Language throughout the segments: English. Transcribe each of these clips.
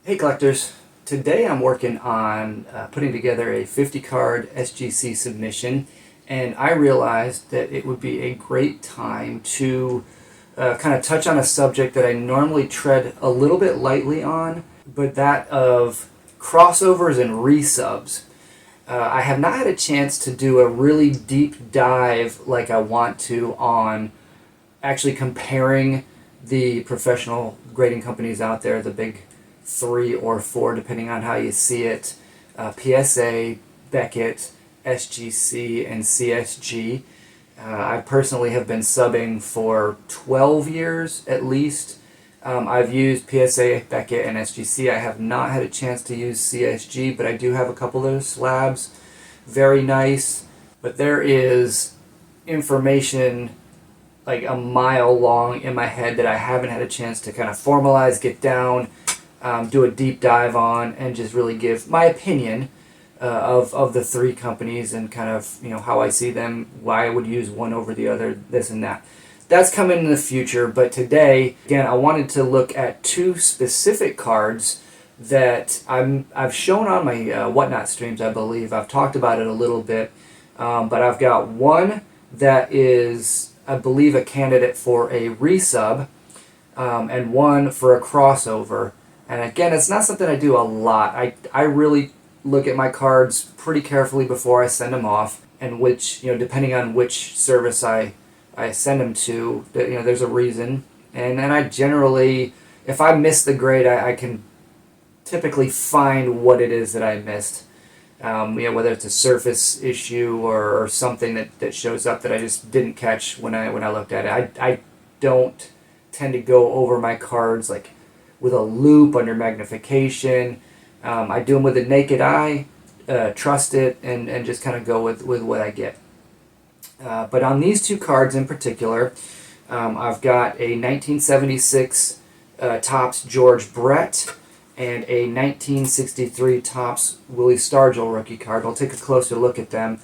Hey collectors, today I'm working on putting together a 50 card SGC submission, and I realized that it would be a great time to kind of touch on a subject that I normally tread a little bit lightly on, but that of crossovers and resubs. I have not had a chance to do a really deep dive like I want to on actually comparing the professional grading companies out there, the big three or four, depending on how you see it, PSA, Beckett, SGC, and CSG. I personally have been subbing for 12 years at least. I've used PSA, Beckett, and SGC. I have not had a chance to use CSG, but I do have a couple of those slabs. Very nice. But there is information like a mile long in my head that I haven't had a chance to kind of formalize, get down, do a deep dive on, and just really give my opinion of the three companies and kind of how I see them, why I would use one over the other, this and that. That's coming in the future, but today, again, I wanted to look at two specific cards that I've shown on my Whatnot streams, I believe. I've talked about it a little bit, but I've got one that is, I believe, a candidate for a resub, and one for a crossover. And again, it's not something I do a lot. I really look at my cards pretty carefully before I send them off, and which, depending on which service I send them to, there's a reason. And then I generally, if I miss the grade, I can typically find what it is that I missed. Whether it's a surface issue or something that shows up that I just didn't catch when I looked at it. I don't tend to go over my cards like with a loop under magnification. I do them with a naked eye, trust it, and just kind of go with what I get. But on these two cards in particular, I've got a 1976 Topps George Brett and a 1963 Topps Willie Stargell rookie card. We'll take a closer look at them.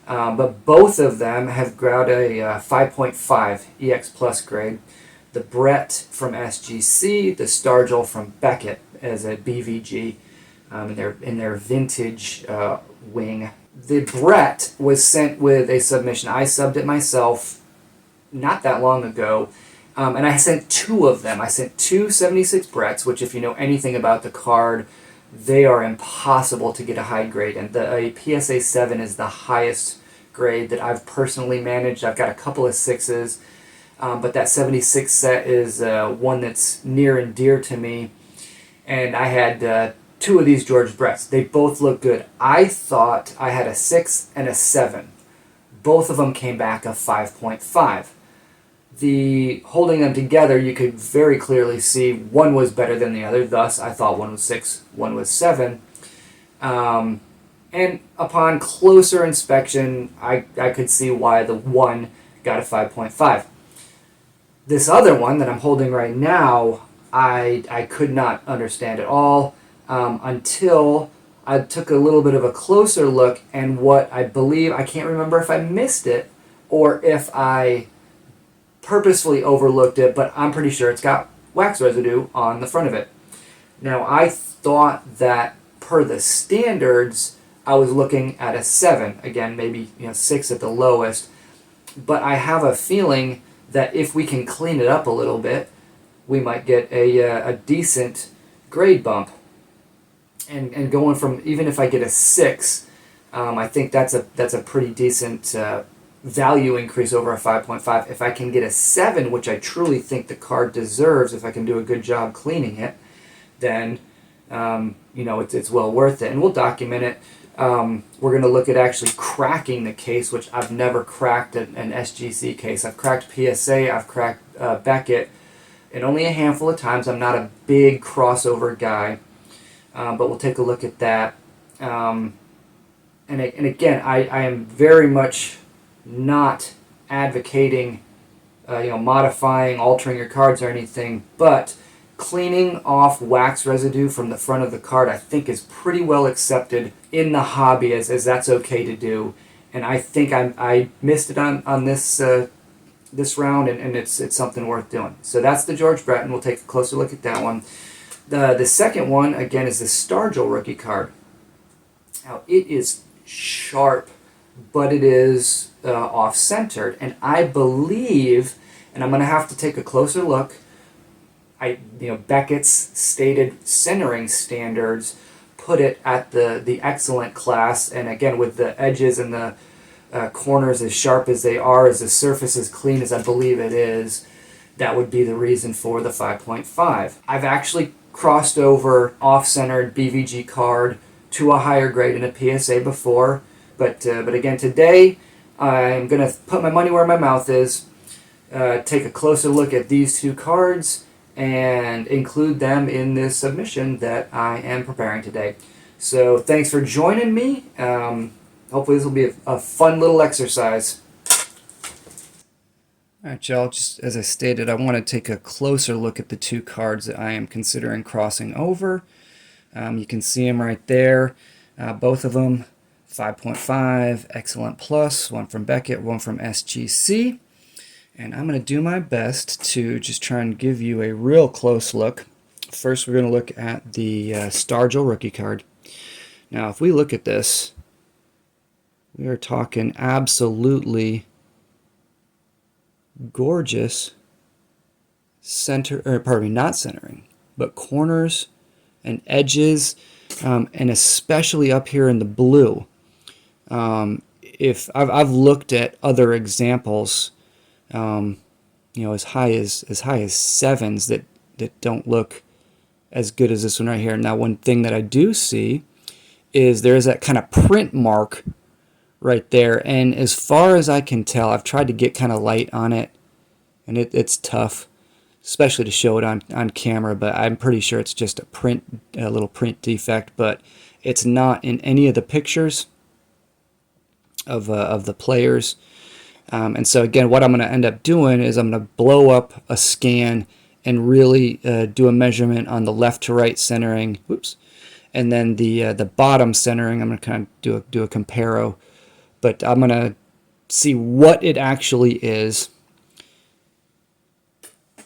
But both of them have grabbed a 5.5 EX Plus grade. The Brett from SGC, the Stargell from Beckett as a BVG in their vintage wing. The Brett was sent with a submission. I subbed it myself not that long ago, and I sent two of them. I sent two 76 Bretts, which, if you know anything about the card, they are impossible to get a high grade, and a PSA 7 is the highest grade that I've personally managed. I've got a couple of 6s, but that 76 set is one that's near and dear to me, and I had two of these George Bretts. They both look good. I thought I had a 6 and a 7. Both of them came back a 5.5. The holding them together, you could very clearly see one was better than the other. Thus, I thought one was 6, one was 7. And upon closer inspection, I could see why the one got a 5.5. This other one that I'm holding right now, I could not understand at all until I took a little bit of a closer look, and what I believe, I can't remember if I missed it or if I purposefully overlooked it, but I'm pretty sure it's got wax residue on the front of it. Now, I thought that per the standards, I was looking at a 7, again, maybe 6 at the lowest, but I have a feeling that if we can clean it up a little bit, we might get a decent grade bump. And going from, even if I get a 6, I think that's a pretty decent value increase over a 5.5. If I can get a 7, which I truly think the card deserves, if I can do a good job cleaning it, then it's well worth it. And we'll document it. We're going to look at actually cracking the case, which I've never cracked an SGC case. I've cracked PSA, I've cracked Beckett, and only a handful of times. I'm not a big crossover guy, but we'll take a look at that. And again, I am very much not advocating modifying, altering your cards or anything, but cleaning off wax residue from the front of the card, I think, is pretty well accepted in the hobby as that's okay to do. And I think I missed it on this this round, and it's something worth doing. So that's the George Brett, and we'll take a closer look at that one. The second one, again, is the Stargell rookie card. Now, it is sharp, but it is off-centered. And I believe, and I'm going to have to take a closer look, Beckett's stated centering standards put it at the excellent class. And again, with the edges and the corners as sharp as they are, as the surface as clean as I believe it is, that would be the reason for the 5.5. I've actually crossed over off-centered BVG card to a higher grade in a PSA before, but again, today I'm going to put my money where my mouth is, take a closer look at these two cards, and include them in this submission that I am preparing today. So thanks for joining me. Hopefully this will be a fun little exercise. Alright, y'all, just as I stated, I want to take a closer look at the two cards that I am considering crossing over. You can see them right there. Both of them 5.5, Excellent Plus, one from Beckett, one from SGC. And I'm going to do my best to just try and give you a real close look. First, we're going to look at the Stargell rookie card. Now, if we look at this, we are talking absolutely gorgeous not centering, but corners and edges, and especially up here in the blue. If I've looked at other examples, as high as sevens that don't look as good as this one right here. Now, one thing that I do see is there's that kind of print mark right there, and as far as I can tell, I've tried to get kind of light on it, and it's tough, especially to show it on camera, but I'm pretty sure it's just a little print defect, but it's not in any of the pictures of the players. And so again, what I'm going to end up doing is I'm going to blow up a scan and really do a measurement on the left to right centering. Whoops. And then the bottom centering, I'm going to kind of do a comparo. But I'm going to see what it actually is.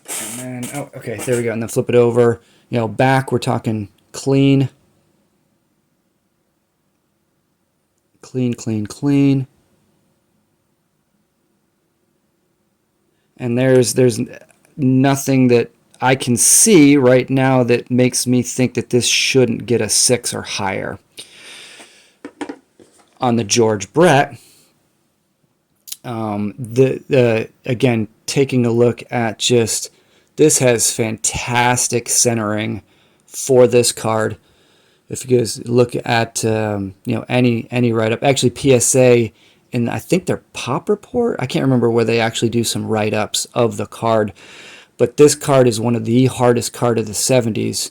And then, oh, okay, there we go. And then flip it over. Back, we're talking clean. Clean, clean, clean. And there's nothing that I can see right now that makes me think that this shouldn't get a 6 or higher. On the George Brett, again, taking a look at just, this has fantastic centering for this card. If you guys look at any write-up, actually PSA, and I think their pop report, I can't remember where they actually do some write-ups of the card, but this card is one of the hardest card of the 70s.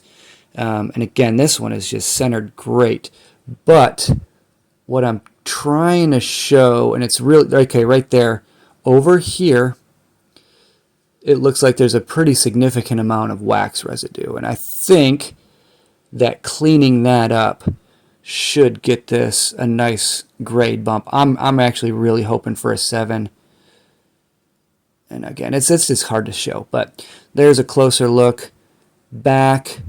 And again, this one is just centered great. But what I'm trying to show, and it's really, okay, right there, over here, it looks like there's a pretty significant amount of wax residue. And I think that cleaning that up should get this a nice grade bump. I'm actually really hoping for a 7. And again, it's just hard to show, but there's a closer look. Back,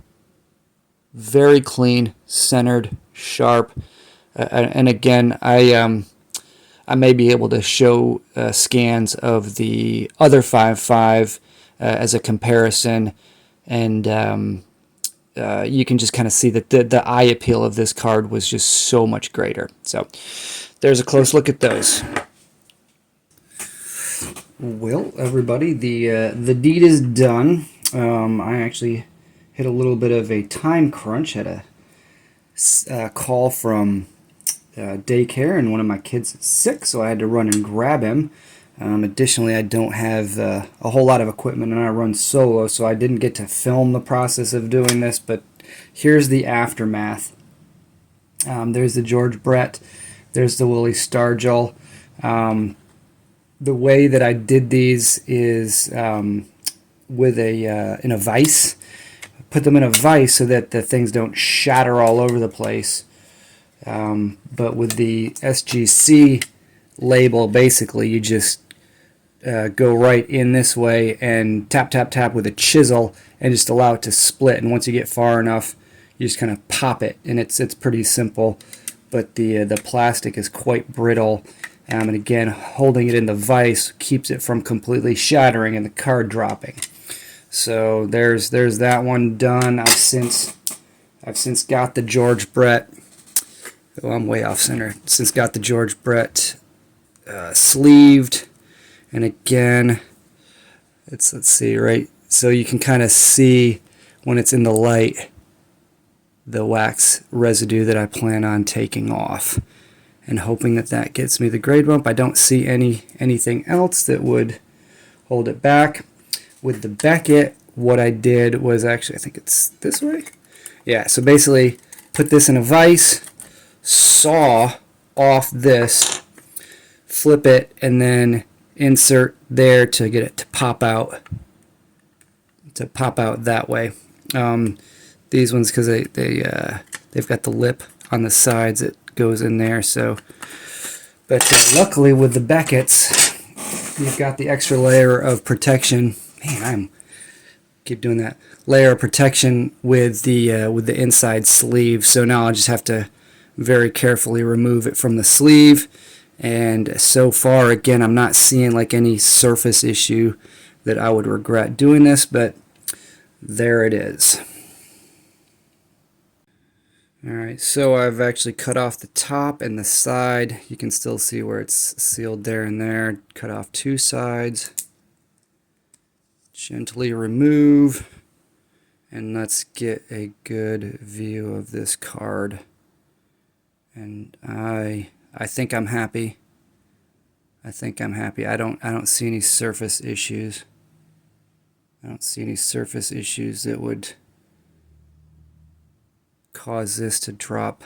very clean, centered, sharp. And again, I may be able to show scans of the other 5.5 as a comparison, and you can just kind of see that the eye appeal of this card was just so much greater. So there's a close look at those. Well, everybody, the deed is done. I actually hit a little bit of a time crunch. Had a call from daycare, and one of my kids is sick, so I had to run and grab him. Additionally, I don't have a whole lot of equipment, and I run solo, so I didn't get to film the process of doing this, but here's the aftermath. There's the George Brett. There's the Willie Stargell. The way that I did these is with in a vise. Put them in a vise so that the things don't shatter all over the place. But with the SGC label, basically you just go right in this way and tap, tap, tap with a chisel, and just allow it to split. And once you get far enough, you just kind of pop it, and it's pretty simple. But the plastic is quite brittle, and again, holding it in the vise keeps it from completely shattering and the card dropping. So there's that one done. I've since got the George Brett. Oh, I'm way off center. Since got the George Brett sleeved, and again, let's see, right. So you can kind of see when it's in the light the wax residue that I plan on taking off, and hoping that that gets me the grade bump. I don't see anything else that would hold it back. With the Beckett, what I did was actually, I think it's this way. Yeah, so basically put this in a vise, saw off this, flip it, and then insert there to get it to pop out that way. These ones, because they've got the lip on the sides that goes in there. So, but luckily with the Beckett's, you've got the extra layer of protection. Man, keep doing that. Layer of protection with the inside sleeve. So now I'll just have to very carefully remove it from the sleeve. And so far, again, I'm not seeing like any surface issue that I would regret doing this, but there it is. Alright, so I've actually cut off the top and the side. You can still see where it's sealed there and there. Cut off two sides. Gently remove, and let's get a good view of this card. And I think I'm happy. I don't see any surface issues. I don't see any surface issues that would cause this to drop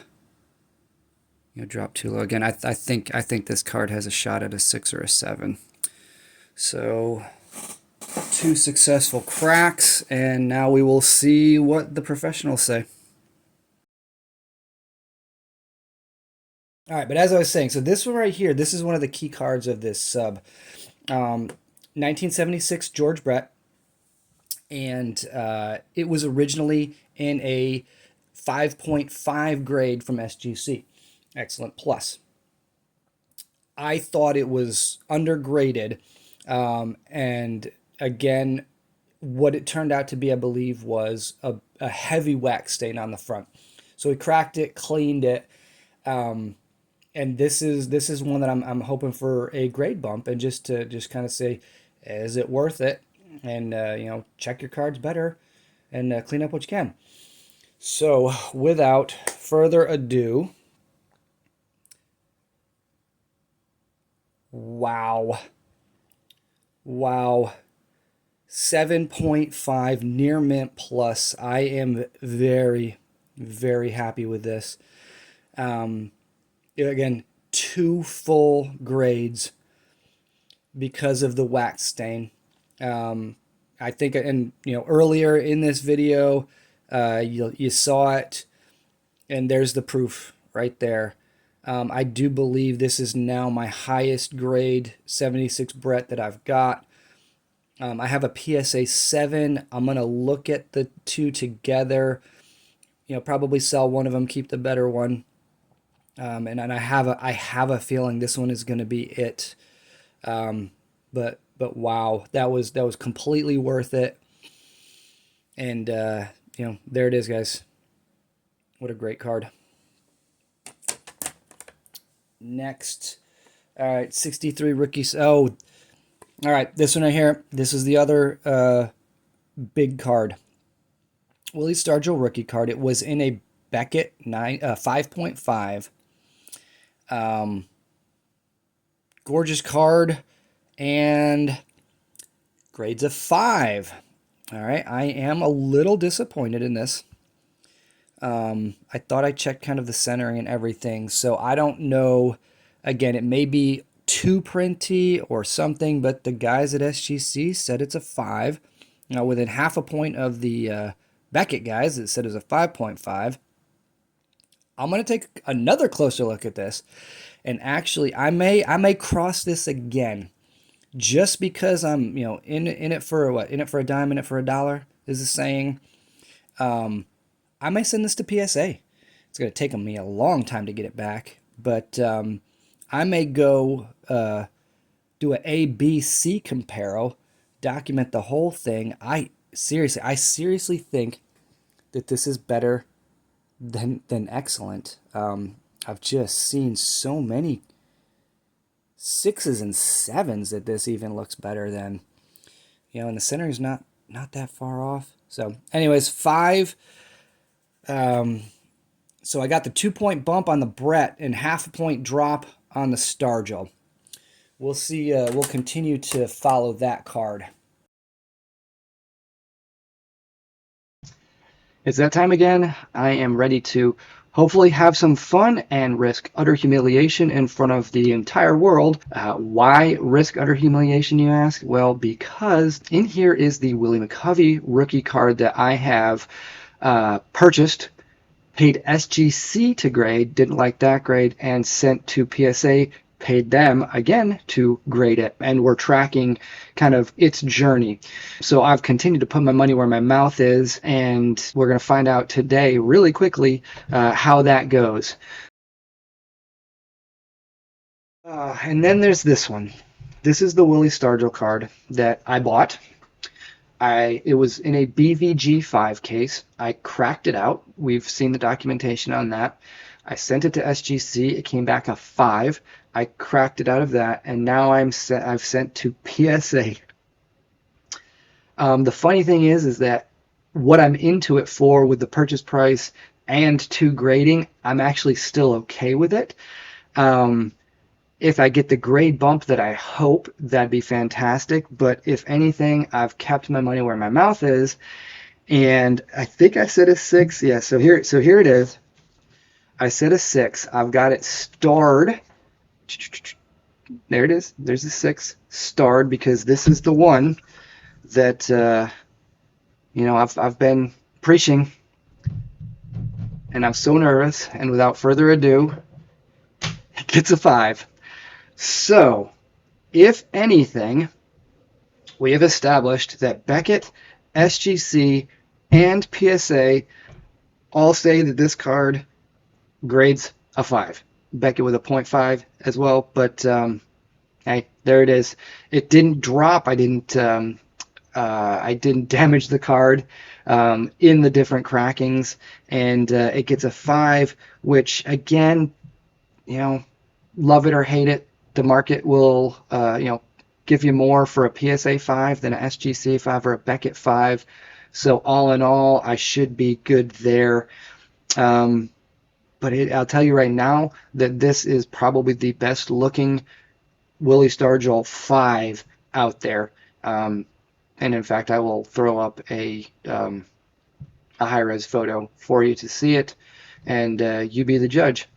too low. Again, I think this card has a shot at a 6 or a 7. So 2 successful cracks, and now we will see what the professionals say. All right, but as I was saying, so this one right here, this is one of the key cards of this sub. 1976 George Brett, and it was originally in a 5.5 grade from SGC. Excellent plus. I thought it was undergraded, and again, what it turned out to be, I believe, was a heavy wax stain on the front. So we cracked it, cleaned it, and this is one that I'm hoping for a grade bump, and just kind of say, is it worth it? And check your cards better, and clean up what you can. So without further ado, wow, 7.5 near mint plus. I am very, very happy with this. Again, 2 full grades because of the wax stain. I think, and earlier in this video, you saw it, and there's the proof right there. I do believe this is now my highest grade 76 Brett that I've got. I have a PSA 7. I'm going to look at the two together, probably sell one of them, keep the better one. And I have a feeling this one is going to be it. But wow, that was completely worth it. And there it is, guys. What a great card. Next, all right, 63 rookies. Oh, all right, this one right here. This is the other big card. Willie Stargell rookie card. It was in a Beckett 5.5. Gorgeous card, and grades of 5. All right, I am a little disappointed in this. I thought I checked kind of the centering and everything, so I don't know. Again, it may be too printy or something, but the guys at SGC said it's a 5. Now, within half a point of the Beckett guys, it said it was a 5.5. I'm going to take another closer look at this, and actually, I may cross this again, just because I'm in it for what? In it for a dime, in it for a dollar. is the saying. I may send this to PSA. It's going to take me a long time to get it back, but I may go do a A-B-C comparo, document the whole thing. I seriously think that this is better than excellent. I've just seen so many 6s and 7s that this even looks better than, and the center is not that far off. So, anyways, 5. So I got the 2-point bump on the Brett and half a point drop on the Stargell. We'll see. We'll continue to follow that card. It's that time again. I am ready to hopefully have some fun and risk utter humiliation in front of the entire world. Why risk utter humiliation, you ask? Well, because in here is the Willie McCovey rookie card that I have purchased, paid SGC to grade, didn't like that grade, and sent to PSA, paid them again to grade it, and we're tracking kind of its journey. So I've continued to put my money where my mouth is, and we're going to find out today really quickly how that goes. And then there's this one. This is the Willie Stargell card that I bought. It was in a BVG 5 case. I cracked it out. We've seen the documentation on that. I sent it to SGC. It came back a 5. I cracked it out of that, and now I've sent to PSA. The funny thing is that what I'm into it for with the purchase price and to grading, I'm actually still okay with it. If I get the grade bump that I hope, that'd be fantastic. But if anything, I've kept my money where my mouth is, and I think I said a 6. Yeah, so here it is. I said a 6. I've got it starred. There it is. There's a 6 starred, because this is the one that I've been preaching, and I'm so nervous. And without further ado, it gets a 5. So, if anything, we have established that Beckett, SGC, and PSA all say that this card grades a 5. Beckett with a 0.5 as well, but hey, there it is. It didn't drop. I didn't damage the card in the different crackings, and it gets a 5, which again, love it or hate it, the market will give you more for a PSA 5 than a SGC 5 or a Beckett 5. So all in all, I should be good there. But I'll tell you right now that this is probably the best looking Willie Stargell 5 out there. And in fact, I will throw up a high-res photo for you to see it, and you be the judge.